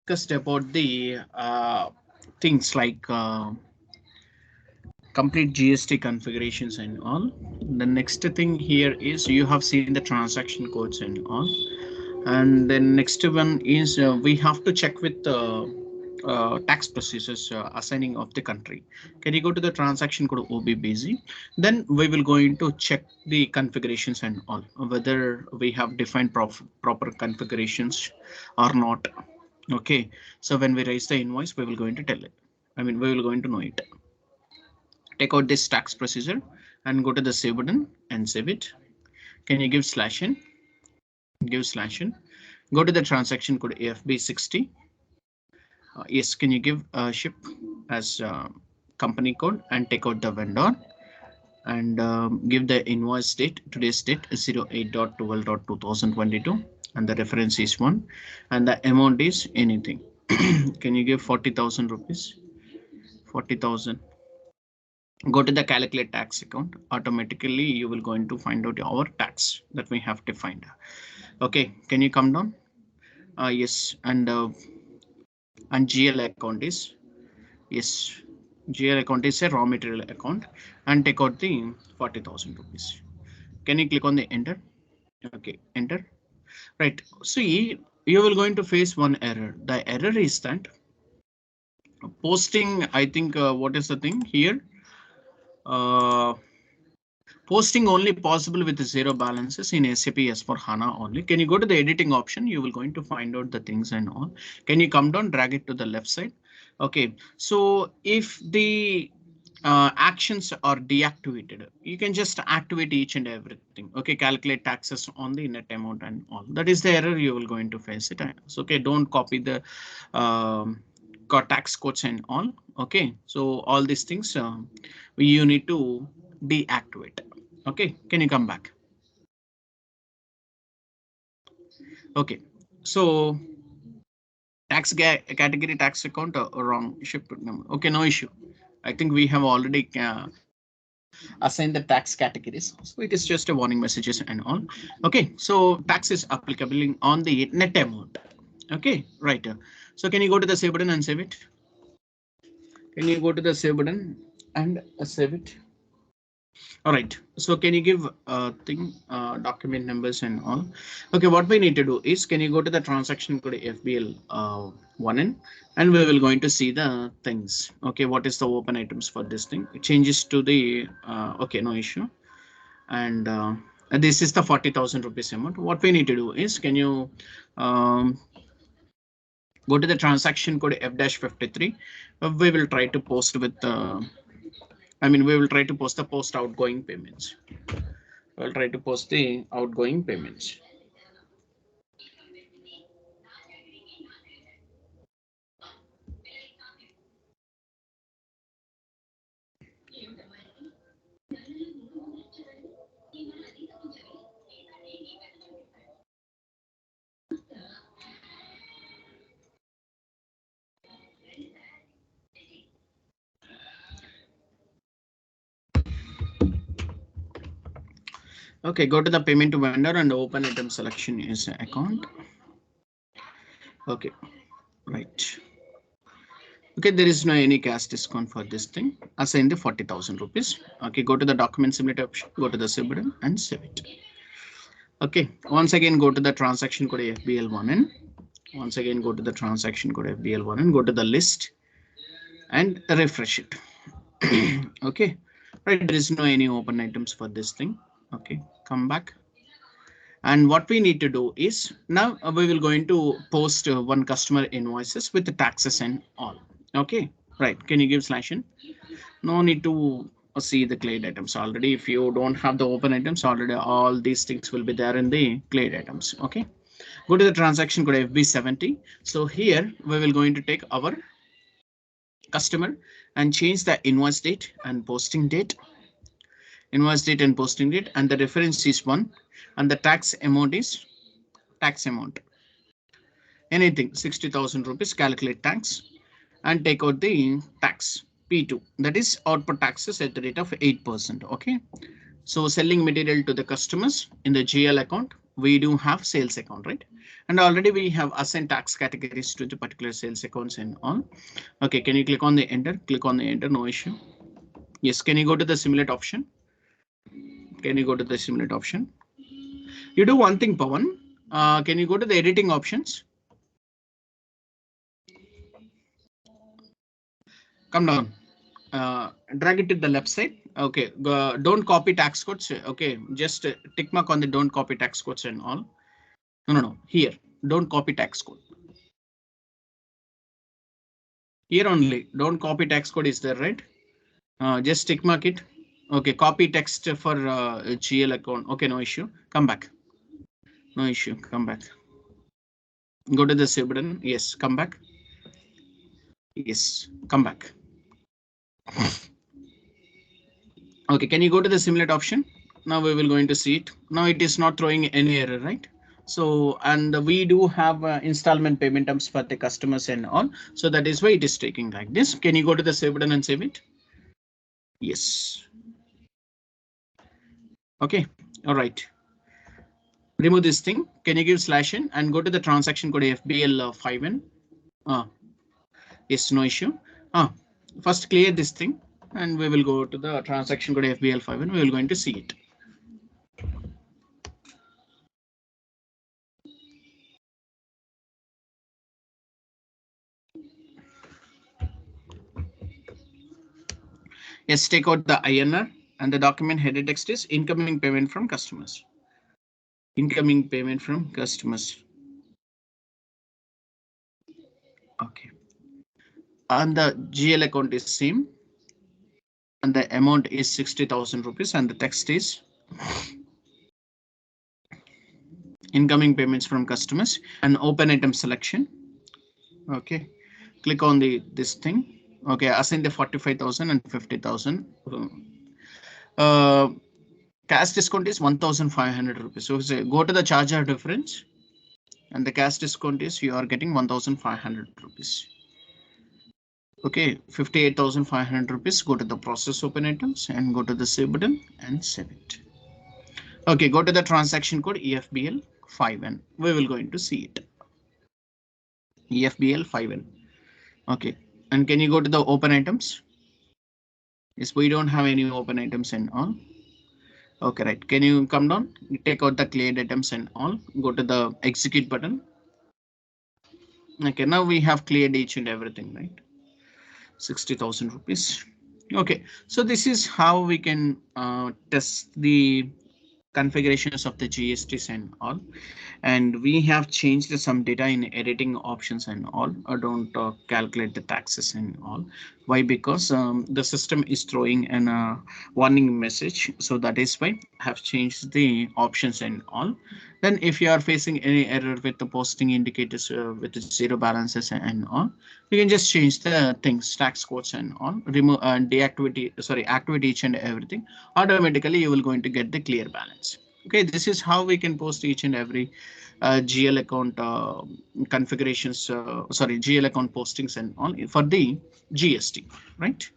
discussed about the things like complete GST configurations and all. The next thing here is you have seen the transaction codes and all. And then next one is we have to check with tax procedures assigning of the country. Can you go to the transaction code OBBZ? Then we will going to check the configurations and all whether we have defined proper configurations or not. Okay, so when we raise the invoice, we will going to tell it. I mean, we will going to know it. Take out this tax procedure and go to the save button and save it. Can you give /n? Give /n. Go to the transaction code AFB60. Yes, can you give ship as company code and take out the vendor and give the invoice date. Today's date is 08.12.2022 and the reference is 1 and the amount is anything. Can you give 40,000 rupees? 40,000. Go to the calculate tax account. Automatically you will going to find out our tax that we have defined. Okay, can you come down? Yes, and GL account is yes. GL account is a raw material account and take out the 40,000 rupees. Can you click on the enter? Okay, enter. Right. See, you will going to face one error. The error is that posting. I think what is the thing here? Posting only possible with zero balances in SAP S4 HANA only. Can you go to the editing option? You will going to find out the things and all. Can you come down, drag it to the left side? OK, so if the actions are deactivated, you can just activate each and everything. OK, calculate taxes on the net amount and all. That is the error you will going to face it. So OK, don't copy the tax codes and all. OK, so all these things you need to deactivate. OK, can you come back? OK, so tax category tax account wrong ship number. OK, no issue. I think we have already assigned the tax categories, so it is just a warning messages and all. OK, so tax is applicable on the net amount. OK, right. So can you go to the save button and save it? Can you go to the save button and save it? All right, so can you give document numbers and all? OK, what we need to do is can you go to the transaction code FBL 1N and we will going to see the things. OK, what is the open items for this thing? It changes to the OK, no issue. And this is the 40,000 rupees amount. What we need to do is can you go to the transaction code F-53. We will try to post with we will try to post the post outgoing payments. We'll try to post the outgoing payments. Okay, go to the payment to vendor and open item selection is account. Okay, right. Okay, there is no any cash discount for this thing. Assign the 40,000 rupees. Okay, go to the document simulator option, go to the save button and save it. Okay, once again go to the transaction code FBL1N. Once again go to the transaction code FBL1 and go to the list and refresh it. Okay, right, there is no any open items for this thing. Okay, come back. And what we need to do is now we will going to post one customer invoices with the taxes and all. OK, right. Can you give /n? No need to see the clade items already. If you don't have the open items already, all these things will be there in the clade items. OK, go to the transaction code FB70. So here we will going to take our customer and change the invoice date and posting date. Invoice date and posting date and the reference is 1 and the tax amount is tax amount. Anything 60,000 rupees, calculate tax and take out the tax P2, that is output taxes at the rate of 8%. OK, so selling material to the customers in the GL account we do have sales account, right? And already we have assigned tax categories to the particular sales accounts and all. Okay, can you click on the enter? Click on the enter, no issue. Yes, can you go to the simulate option? Can you go to the simulate option? You do one thing, Pawan. Can you go to the editing options? Come down. Drag it to the left side. Okay, don't copy tax codes. Okay, just tick mark on the don't copy tax codes and all. No. Here, don't copy tax code. Here only, don't copy tax code is there, right? Just tick mark it. Okay, copy text for GL account. Okay, no issue. Come back. No issue. Come back. Go to the save button. Yes, come back. Yes, come back. Okay, can you go to the simulate option? Now we will going to see it. Now it is not throwing any error, right? So, and we do have installment payment terms for the customers and all. So that is why it is taking like this. Can you go to the save button and save it? Yes. Okay, all right. Remove this thing. Can you give /n and go to the transaction code FBL5N? Yes, no issue. First clear this thing and we will go to the transaction code FBL5 and we will going to see it. Yes, take out the INR and the document header text is incoming payment from customers. Incoming payment from customers. Okay. And the GL account is same. And the amount is 60,000 rupees and the text is incoming payments from customers and open item selection. Okay. Click on this thing. Okay, assign the 45,000 and 50,000. Cash discount is 1,500 rupees. So say go to the charger difference and the cash discount is you are getting 1,500 rupees. Okay, 58,500 rupees. Go to the process open items and go to the save button and save it. Okay, go to the transaction code EFBL5N. We will going to see it. EFBL5N. Okay, and can you go to the open items? Yes, we don't have any open items and all. Okay, right. Can you come down? Take out the cleared items and all. Go to the execute button. Okay, now we have cleared each and everything, right? 60,000 rupees. Okay, so this is how we can test the configurations of the GSTs and all. And we have changed some data in editing options and all. I don't calculate the taxes and all. Why? Because the system is throwing an warning message. So that is why I have changed the options and all. Then if you are facing any error with the posting indicators with the zero balances and all, you can just change the things, tax codes and all, remove and activate each and everything. Automatically you will going to get the clear balance. Okay, this is how we can post each and every GL account configurations, GL account postings and all for the GST, right?